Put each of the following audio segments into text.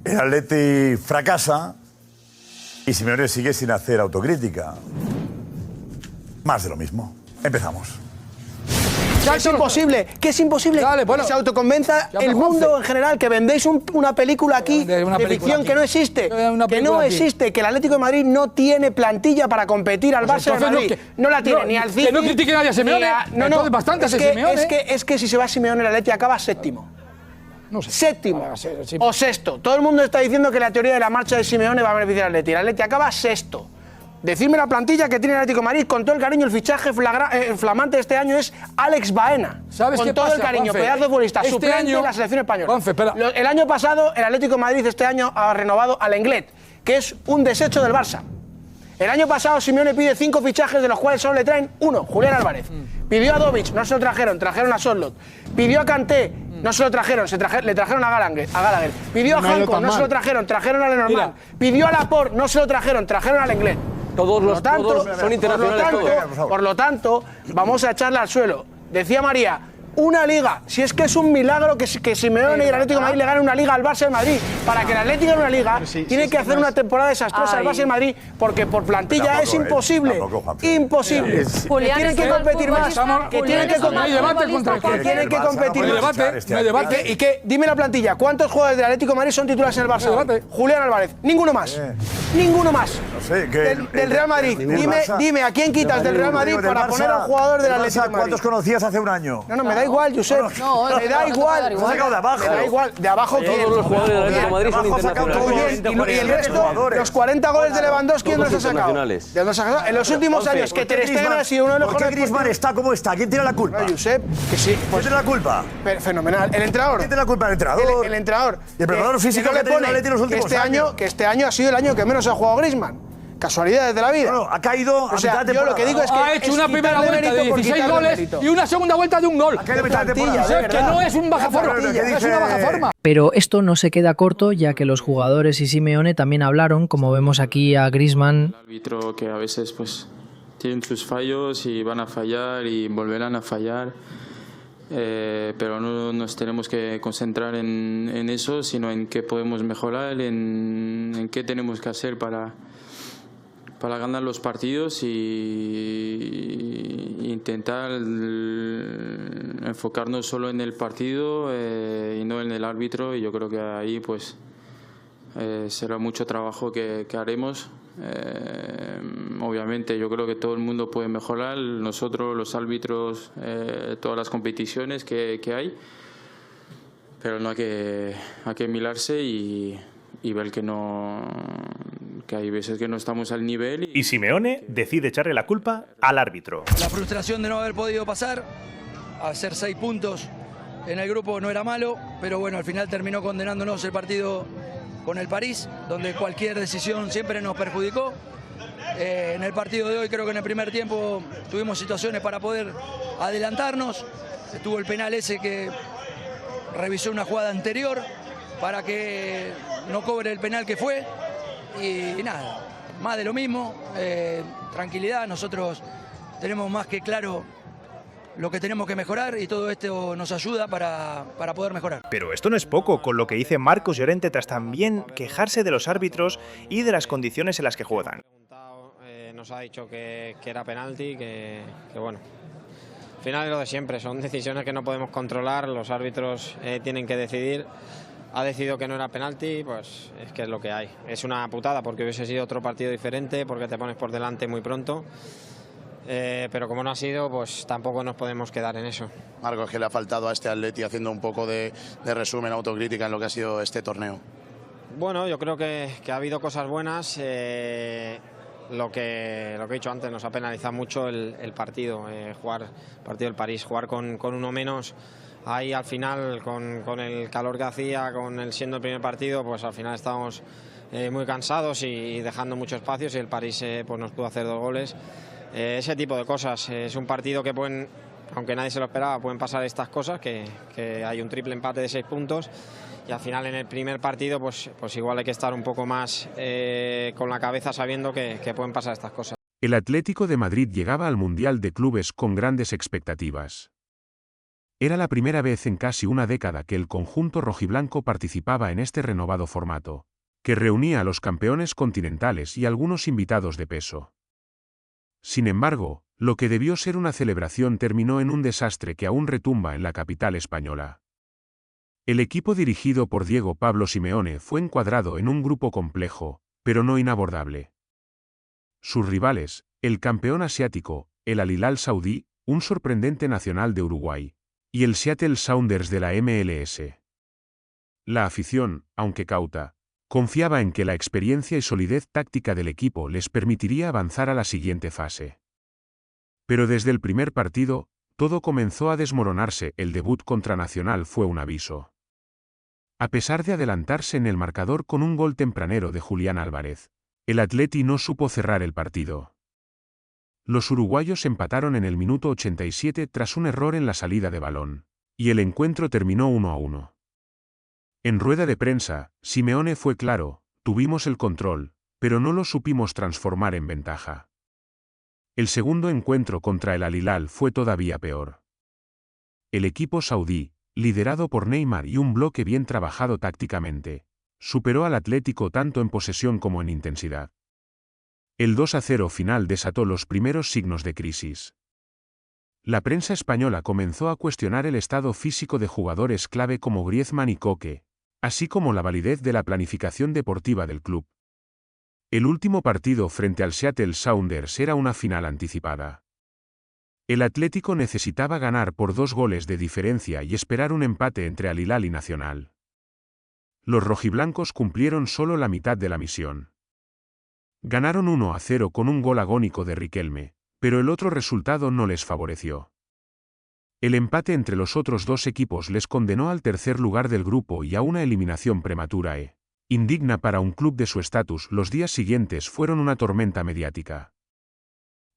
El Atleti fracasa y Simeone sigue sin hacer autocrítica. Más de lo mismo. Empezamos. Que es imposible, que es imposible que se autoconvenza el mundo en general, que vendéis una película aquí de ficción que no existe, que no existe, que el Atlético de Madrid no tiene plantilla para competir al Barça de Madrid. No la tiene, ni al City. Que no critique nadie a Simeone, entonces bastante Simeone. Es que si se va Simeone, el Atleti acaba séptimo. No sé. Séptimo o sexto. Todo el mundo está diciendo que la teoría de la marcha de Simeone va a beneficiar al Atleti. El Atleti acaba sexto. Decidme la plantilla que tiene el Atlético de Madrid. Con todo el cariño, el fichaje flamante de este año es Alex Baena. ¿Sabes con qué todo pasa, el cariño, Juanfe? pedazo de futbolista, Este suplente año, de la selección española. Juanfe, espera. El año pasado, el Atlético de Madrid este año ha renovado al Lenglet, que es un desecho del Barça. El año pasado Simeone pide 5 fichajes, de los cuales solo le traen uno, Julián Álvarez. Pidió a Dovic, no se lo trajeron a Sorloth. Pidió a Kanté, no se lo trajeron, le trajeron a Gallagher. Pidió a Hanco, no se lo trajeron a Lenormand. Pidió a Laporte, no se lo trajeron al Lenglet. Todos son internacionales. Por lo tanto, vamos a echarla al suelo. Decía María, una liga. Si es que es un milagro que Simeone y el Atlético de Madrid le ganen una liga al Barça de Madrid. Para que el Atlético gane una liga, tiene que hacer una temporada desastrosa al Barça de Madrid, porque por plantilla es imposible. Imposible. Que tienen que competir más. Que tienen que competir más. No hay debate. ¿Y qué? Dime la plantilla. ¿Cuántos jugadores del Atlético de Madrid son titulares en el Barça? Julián Álvarez. Ninguno más. Ninguno más. No sé, Del Real Madrid. Dime a quién quitas del Real Madrid para poner a un jugador del Atlético de Madrid. ¿Cuántos conocías hace un año? No, me da igual, Josep. Me da igual. Lo has sacado de abajo. Me da igual. ¿De abajo quién? Todos los jugadores del Atlético de Madrid son internacionales. Y el resto, los 40 goles de Lewandowski, ¿dónde los ha sacado? En los últimos años, que Ter Stegen ha sido uno de los ¿Por qué mejores. Griezmann está como está? ¿Quién tiene la culpa? No, Josep, que sí. ¿Quién tiene la culpa? Fenomenal. El entrenador. ¿Quién tiene la culpa? El entrenador. El entrenador. Y el preparador físico que ha tenido el Atleti en los últimos años. Que este año ha sido el año que menos ha jugado Griezmann. Casualidades de la vida. No, ha caído a mitad de yo lo que digo es que ha hecho una primera vuelta de 16 goles y una segunda vuelta de un gol. Ha caído a mitad de temporada. Que no es un baja forma. No es una baja forma. Pero esto no se queda corto, ya que los jugadores y Simeone también hablaron, como vemos aquí a Griezmann. El árbitro que a veces pues tienen sus fallos y van a fallar y volverán a fallar. Pero no nos tenemos que concentrar en eso, sino en qué podemos mejorar, en qué tenemos que hacer para ganar los partidos y intentar enfocarnos solo en el partido y no en el árbitro. Y yo creo que ahí pues será mucho trabajo que haremos. Obviamente yo creo que todo el mundo puede mejorar, nosotros, los árbitros, todas las competiciones que hay, pero no hay que mirarse y ver que hay veces que no estamos al nivel. Y Simeone decide echarle la culpa al árbitro. La frustración de no haber podido pasar, hacer 6 puntos en el grupo no era malo, pero bueno, al final terminó condenándonos el partido con el París, donde cualquier decisión siempre nos perjudicó. En el partido de hoy creo que en el primer tiempo tuvimos situaciones para poder adelantarnos. Estuvo el penal ese que revisó una jugada anterior para que no cobre el penal que fue. Y nada, más de lo mismo, tranquilidad, nosotros tenemos más que claro lo que tenemos que mejorar y todo esto nos ayuda para poder mejorar. Pero esto no es poco, con lo que dice Marcos Llorente tras también quejarse de los árbitros y de las condiciones en las que juegan. Nos ha dicho que era penalti, que bueno, al final es lo de siempre, son decisiones que no podemos controlar, los árbitros tienen que decidir. Ha decidido que no era penalti, pues es que es lo que hay. Es una putada porque hubiese sido otro partido diferente, porque te pones por delante muy pronto. Pero como no ha sido, pues tampoco nos podemos quedar en eso. Marcos, que le ha faltado a este Atleti haciendo un poco de resumen, autocrítica en lo que ha sido este torneo. Bueno, yo creo que ha habido cosas buenas. Lo que he dicho antes, nos ha penalizado mucho el partido. El partido del París, jugar con uno menos. Ahí al final, con el calor que hacía, siendo el primer partido, pues al final estábamos muy cansados y dejando muchos espacios, y el París pues nos pudo hacer 2 goles. Ese tipo de cosas. Es un partido que pueden, aunque nadie se lo esperaba, pueden pasar estas cosas, que hay un triple empate de 6 puntos y al final en el primer partido pues igual hay que estar un poco más con la cabeza sabiendo que pueden pasar estas cosas. El Atlético de Madrid llegaba al Mundial de Clubes con grandes expectativas. Era la primera vez en casi una década que el conjunto rojiblanco participaba en este renovado formato, que reunía a los campeones continentales y algunos invitados de peso. Sin embargo, lo que debió ser una celebración terminó en un desastre que aún retumba en la capital española. El equipo dirigido por Diego Pablo Simeone fue encuadrado en un grupo complejo, pero no inabordable. Sus rivales, el campeón asiático, el Al Hilal saudí, un sorprendente nacional de Uruguay, y el Seattle Sounders de la MLS. La afición, aunque cauta, confiaba en que la experiencia y solidez táctica del equipo les permitiría avanzar a la siguiente fase. Pero desde el primer partido, todo comenzó a desmoronarse. El debut contra Nacional fue un aviso. A pesar de adelantarse en el marcador con un gol tempranero de Julián Álvarez, el Atleti no supo cerrar el partido. Los uruguayos empataron en el minuto 87 tras un error en la salida de balón, y el encuentro terminó 1-1. En rueda de prensa, Simeone fue claro: tuvimos el control, pero no lo supimos transformar en ventaja. El segundo encuentro contra el Al Hilal fue todavía peor. El equipo saudí, liderado por Neymar y un bloque bien trabajado tácticamente, superó al Atlético tanto en posesión como en intensidad. El 2-0 final desató los primeros signos de crisis. La prensa española comenzó a cuestionar el estado físico de jugadores clave como Griezmann y Koke, así como la validez de la planificación deportiva del club. El último partido frente al Seattle Sounders era una final anticipada. El Atlético necesitaba ganar por 2 goles de diferencia y esperar un empate entre Al Hilal y Nacional. Los rojiblancos cumplieron solo la mitad de la misión. Ganaron 1-0 con un gol agónico de Riquelme, pero el otro resultado no les favoreció. El empate entre los otros 2 equipos les condenó al tercer lugar del grupo y a una eliminación prematura indigna para un club de su estatus. Los días siguientes fueron una tormenta mediática.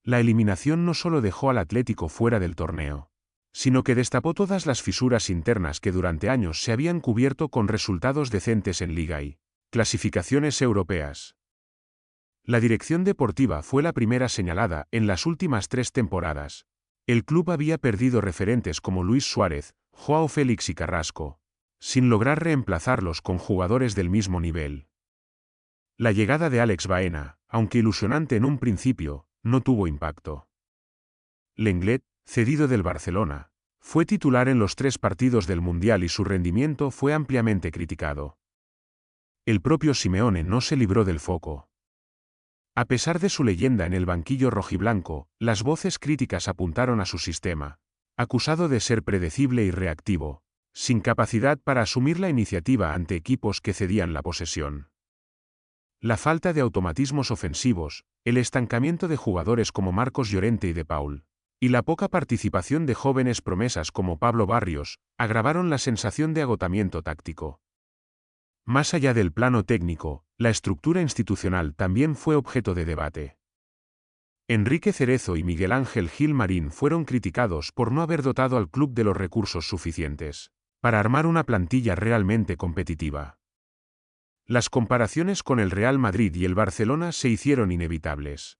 La eliminación no solo dejó al Atlético fuera del torneo, sino que destapó todas las fisuras internas que durante años se habían cubierto con resultados decentes en Liga y clasificaciones europeas. La dirección deportiva fue la primera señalada. En las últimas 3 temporadas, el club había perdido referentes como Luis Suárez, Joao Félix y Carrasco, sin lograr reemplazarlos con jugadores del mismo nivel. La llegada de Alex Baena, aunque ilusionante en un principio, no tuvo impacto. Lenglet, cedido del Barcelona, fue titular en los 3 partidos del Mundial y su rendimiento fue ampliamente criticado. El propio Simeone no se libró del foco. A pesar de su leyenda en el banquillo rojiblanco, las voces críticas apuntaron a su sistema, acusado de ser predecible y reactivo, sin capacidad para asumir la iniciativa ante equipos que cedían la posesión. La falta de automatismos ofensivos, el estancamiento de jugadores como Marcos Llorente y De Paul, y la poca participación de jóvenes promesas como Pablo Barrios, agravaron la sensación de agotamiento táctico. Más allá del plano técnico, la estructura institucional también fue objeto de debate. Enrique Cerezo y Miguel Ángel Gil Marín fueron criticados por no haber dotado al club de los recursos suficientes para armar una plantilla realmente competitiva. Las comparaciones con el Real Madrid y el Barcelona se hicieron inevitables.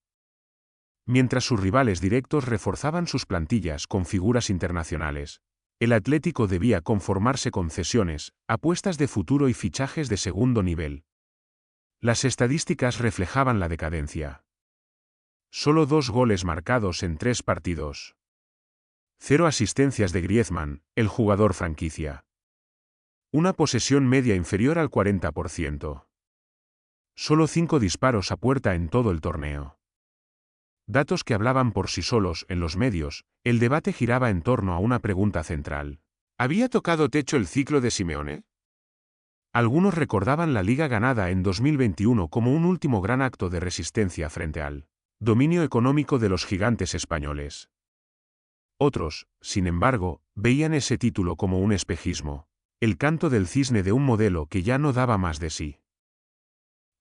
Mientras sus rivales directos reforzaban sus plantillas con figuras internacionales, el Atlético debía conformarse con cesiones, apuestas de futuro y fichajes de segundo nivel. Las estadísticas reflejaban la decadencia. Solo 2 goles marcados en 3 partidos. 0 asistencias de Griezmann, el jugador franquicia. Una posesión media inferior al 40%. Solo 5 disparos a puerta en todo el torneo. Datos que hablaban por sí solos. En los medios, el debate giraba en torno a una pregunta central. ¿Había tocado techo el ciclo de Simeone? Algunos recordaban la liga ganada en 2021 como un último gran acto de resistencia frente al dominio económico de los gigantes españoles. Otros, sin embargo, veían ese título como un espejismo, el canto del cisne de un modelo que ya no daba más de sí.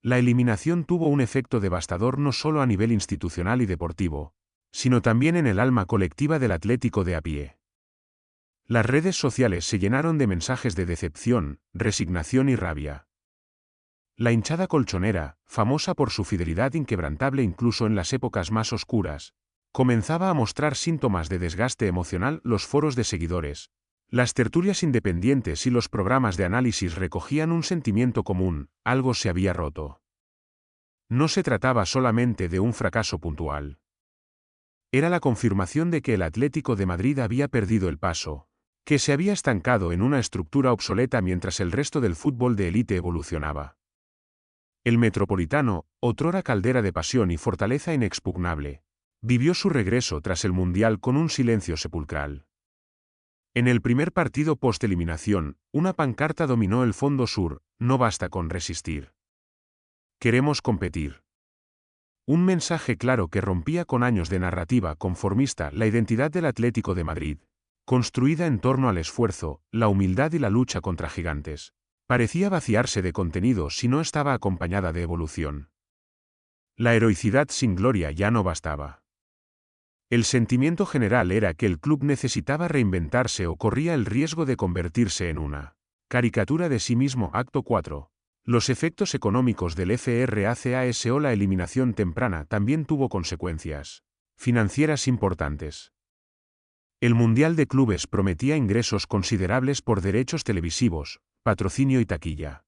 La eliminación tuvo un efecto devastador no solo a nivel institucional y deportivo, sino también en el alma colectiva del Atlético de a pie. Las redes sociales se llenaron de mensajes de decepción, resignación y rabia. La hinchada colchonera, famosa por su fidelidad inquebrantable incluso en las épocas más oscuras, comenzaba a mostrar síntomas de desgaste emocional. Los foros de seguidores, Las tertulias independientes y los programas de análisis recogían un sentimiento común: algo se había roto. No se trataba solamente de un fracaso puntual. Era la confirmación de que el Atlético de Madrid había perdido el paso, que se había estancado en una estructura obsoleta mientras el resto del fútbol de élite evolucionaba. El Metropolitano, otrora caldera de pasión y fortaleza inexpugnable, vivió su regreso tras el Mundial con un silencio sepulcral. En el primer partido post-eliminación, una pancarta dominó el fondo sur: no basta con resistir. Queremos competir. Un mensaje claro que rompía con años de narrativa conformista la identidad del Atlético de Madrid, construida en torno al esfuerzo, la humildad y la lucha contra gigantes. Parecía vaciarse de contenido si no estaba acompañada de evolución. La heroicidad sin gloria ya no bastaba. El sentimiento general era que el club necesitaba reinventarse o corría el riesgo de convertirse en una caricatura de sí mismo. Acto 4. Los efectos económicos del FRACAS o la eliminación temprana también tuvo consecuencias financieras importantes. El Mundial de Clubes prometía ingresos considerables por derechos televisivos, patrocinio y taquilla.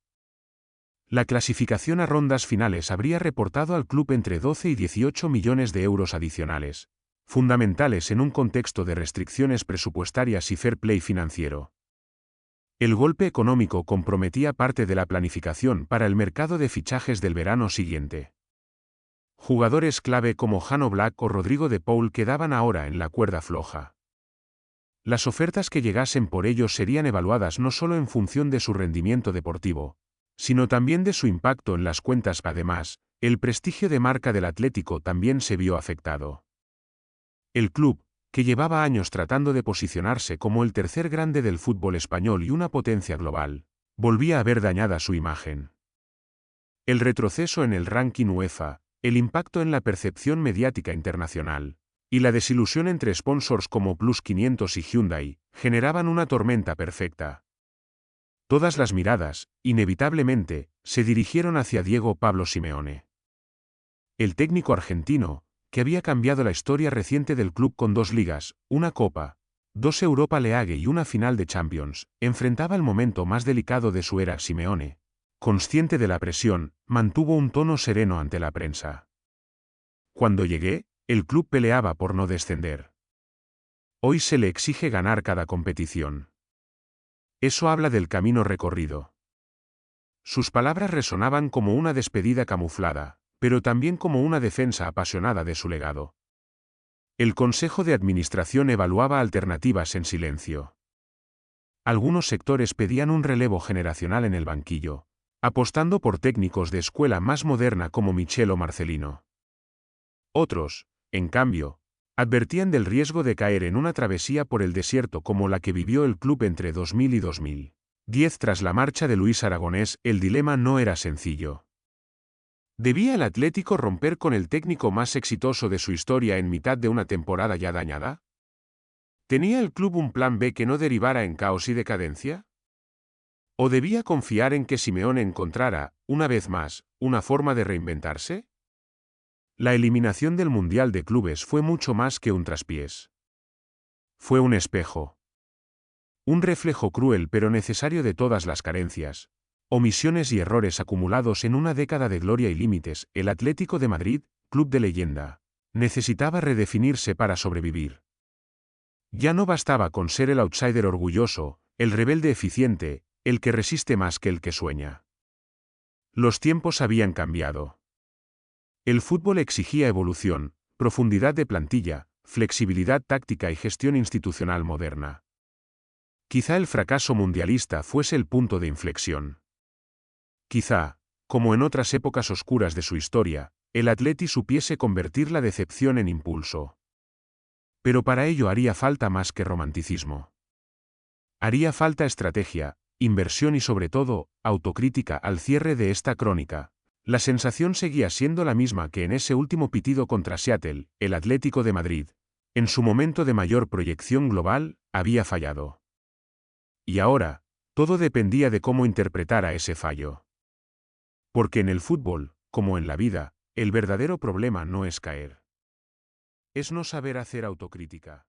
La clasificación a rondas finales habría reportado al club entre 12 y 18 millones de euros adicionales, fundamentales en un contexto de restricciones presupuestarias y fair play financiero. El golpe económico comprometía parte de la planificación para el mercado de fichajes del verano siguiente. Jugadores clave como Jan Oblak o Rodrigo de Paul quedaban ahora en la cuerda floja. Las ofertas que llegasen por ellos serían evaluadas no solo en función de su rendimiento deportivo, sino también de su impacto en las cuentas. Además, el prestigio de marca del Atlético también se vio afectado. El club, que llevaba años tratando de posicionarse como el tercer grande del fútbol español y una potencia global, volvía a ver dañada su imagen. El retroceso en el ranking UEFA, el impacto en la percepción mediática internacional, y la desilusión entre sponsors como Plus 500 y Hyundai, generaban una tormenta perfecta. Todas las miradas, inevitablemente, se dirigieron hacia Diego Pablo Simeone. El técnico argentino, que había cambiado la historia reciente del club con 2 ligas, una Copa, 2 Europa League y una final de Champions, enfrentaba el momento más delicado de su era. Simeone, consciente de la presión, mantuvo un tono sereno ante la prensa. Cuando llegué, el club peleaba por no descender. Hoy se le exige ganar cada competición. Eso habla del camino recorrido. Sus palabras resonaban como una despedida camuflada, pero también como una defensa apasionada de su legado. El Consejo de Administración evaluaba alternativas en silencio. Algunos sectores pedían un relevo generacional en el banquillo, apostando por técnicos de escuela más moderna como Michel o Marcelino. Otros, en cambio, advertían del riesgo de caer en una travesía por el desierto como la que vivió el club entre 2000 y 2010 tras la marcha de Luis Aragonés. El dilema no era sencillo. ¿Debía el Atlético romper con el técnico más exitoso de su historia en mitad de una temporada ya dañada? ¿Tenía el club un plan B que no derivara en caos y decadencia? ¿O debía confiar en que Simeone encontrara, una vez más, una forma de reinventarse? La eliminación del Mundial de Clubes fue mucho más que un traspiés. Fue un espejo. Un reflejo cruel pero necesario de todas las carencias, omisiones y errores acumulados en una década de gloria y límites. El Atlético de Madrid, club de leyenda, necesitaba redefinirse para sobrevivir. Ya no bastaba con ser el outsider orgulloso, el rebelde eficiente, el que resiste más que el que sueña. Los tiempos habían cambiado. El fútbol exigía evolución, profundidad de plantilla, flexibilidad táctica y gestión institucional moderna. Quizá el fracaso mundialista fuese el punto de inflexión. Quizá, como en otras épocas oscuras de su historia, el Atleti supiese convertir la decepción en impulso. Pero para ello haría falta más que romanticismo. Haría falta estrategia, inversión y sobre todo, autocrítica. Al cierre de esta crónica, la sensación seguía siendo la misma que en ese último pitido contra Seattle. El Atlético de Madrid, en su momento de mayor proyección global, había fallado. Y ahora, todo dependía de cómo interpretara ese fallo. Porque en el fútbol, como en la vida, el verdadero problema no es caer. Es no saber hacer autocrítica.